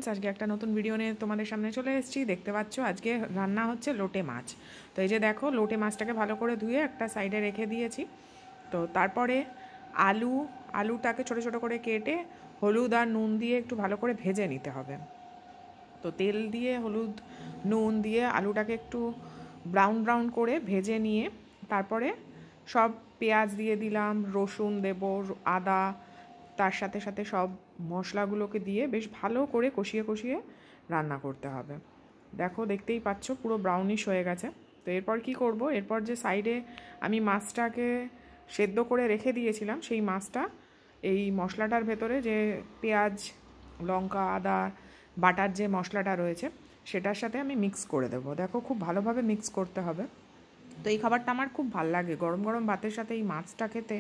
Friends, আজকে একটা নতুন ভিডিও নিয়ে তোমাদের সামনে চলে এসেছি। দেখতে পাচ্ছ আজকে রান্না হচ্ছে লোটে মাছ। তো এই যে দেখো, লোটে মাছটাকে ভালো করে ধুয়ে একটা সাইডে রেখে দিয়েছি। তো তারপরে আলুটাকে ছোট ছোট করে কেটে হলুদ আর নুন দিয়ে একটু ভালো করে ভেজে নিতে হবে। তো তেল দিয়ে হলুদ নুন দিয়ে আলুটাকে একটু ব্রাউন ব্রাউন করে ভেজে নিয়ে তারপরে সব পেঁয়াজ দিয়ে দিলাম, রসুন দেব, আদা, তার সাথে সাথে সব মশলাগুলোকে দিয়ে বেশ ভালো করে কষিয়ে কষিয়ে রান্না করতে হবে। দেখো, দেখতেই পাচ্ছ পুরো ব্রাউনিশ হয়ে গেছে। তো এরপর কি করব, এরপর যে সাইডে আমি মাছটাকে সেদ্ধ করে রেখে দিয়েছিলাম, সেই মাছটা এই মশলাটার ভেতরে যে পেঁয়াজ, লঙ্কা, আদা বাটার যে মশলাটা রয়েছে সেটার সাথে আমি মিক্স করে দেবো। দেখো, খুব ভালোভাবে মিক্স করতে হবে। তো এই খাবারটা আমার খুব ভালো লাগে, গরম গরম ভাতের সাথে এই মাছটা খেতে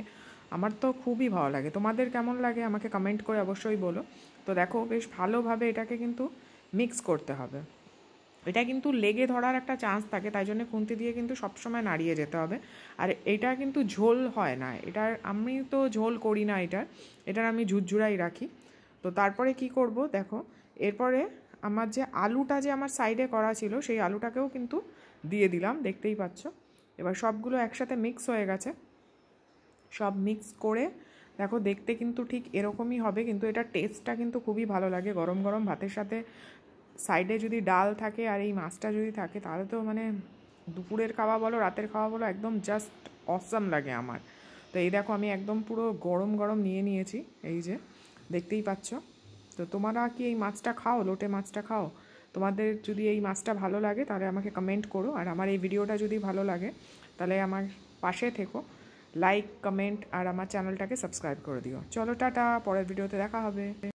আমার তো খুবই ভালো লাগে। তোমাদের কেমন লাগে আমাকে কমেন্ট করে অবশ্যই বলো। তো দেখো, বেশ ভালোভাবে এটাকে কিন্তু মিক্স করতে হবে। এটা কিন্তু লেগে ধরার একটা চান্স থাকে, তাই জন্য খুন্তি দিয়ে কিন্তু সবসময় নাড়িয়ে যেতে হবে। আর এটা কিন্তু ঝোল হয় না, এটার আমি তো ঝোল করি না, এটার আমি ঝুরঝুরাই রাখি। তো তারপরে কি করব দেখো, এরপরে আমার যে আলুটা যে আমার সাইডে করা ছিল সেই আলুটাকেও কিন্তু দিয়ে দিলাম, দেখতেই পাচ্ছ। এবার সবগুলো একসাথে মিক্স হয়ে গেছে। সব মিক্স করে দেখো, দেখতে কিন্তু ঠিক এরকমই হবে, কিন্তু এটা টেস্টটা কিন্তু খুবই ভালো লাগে গরম গরম ভাতের সাথে। সাইডে যদি ডাল থাকে আর এই মাছটা যদি থাকে, তাহলে তো মানে দুপুরের খাওয়া বলো রাতের খাওয়া বলো, একদম জাস্ট অসাম লাগে আমার। তো এই দেখো, আমি একদম পুরো গরম গরম নিয়ে নিয়েছি, এই যে দেখতেই পাচ্ছ। তো তোমরা কি এই মাছটা খাও, লোটে মাছটা খাও? তোমাদের যদি এই মাছটা ভালো লাগে তাহলে আমাকে কমেন্ট করো। আর আমার এই ভিডিওটা যদি ভালো লাগে তাহলে আমার পাশে থেকো, লাইক, কমেন্ট আর আমার চ্যানেলটাকে সাবস্ক্রাইব করে দিও। চলো টাটা, পরের ভিডিওতে দেখা হবে।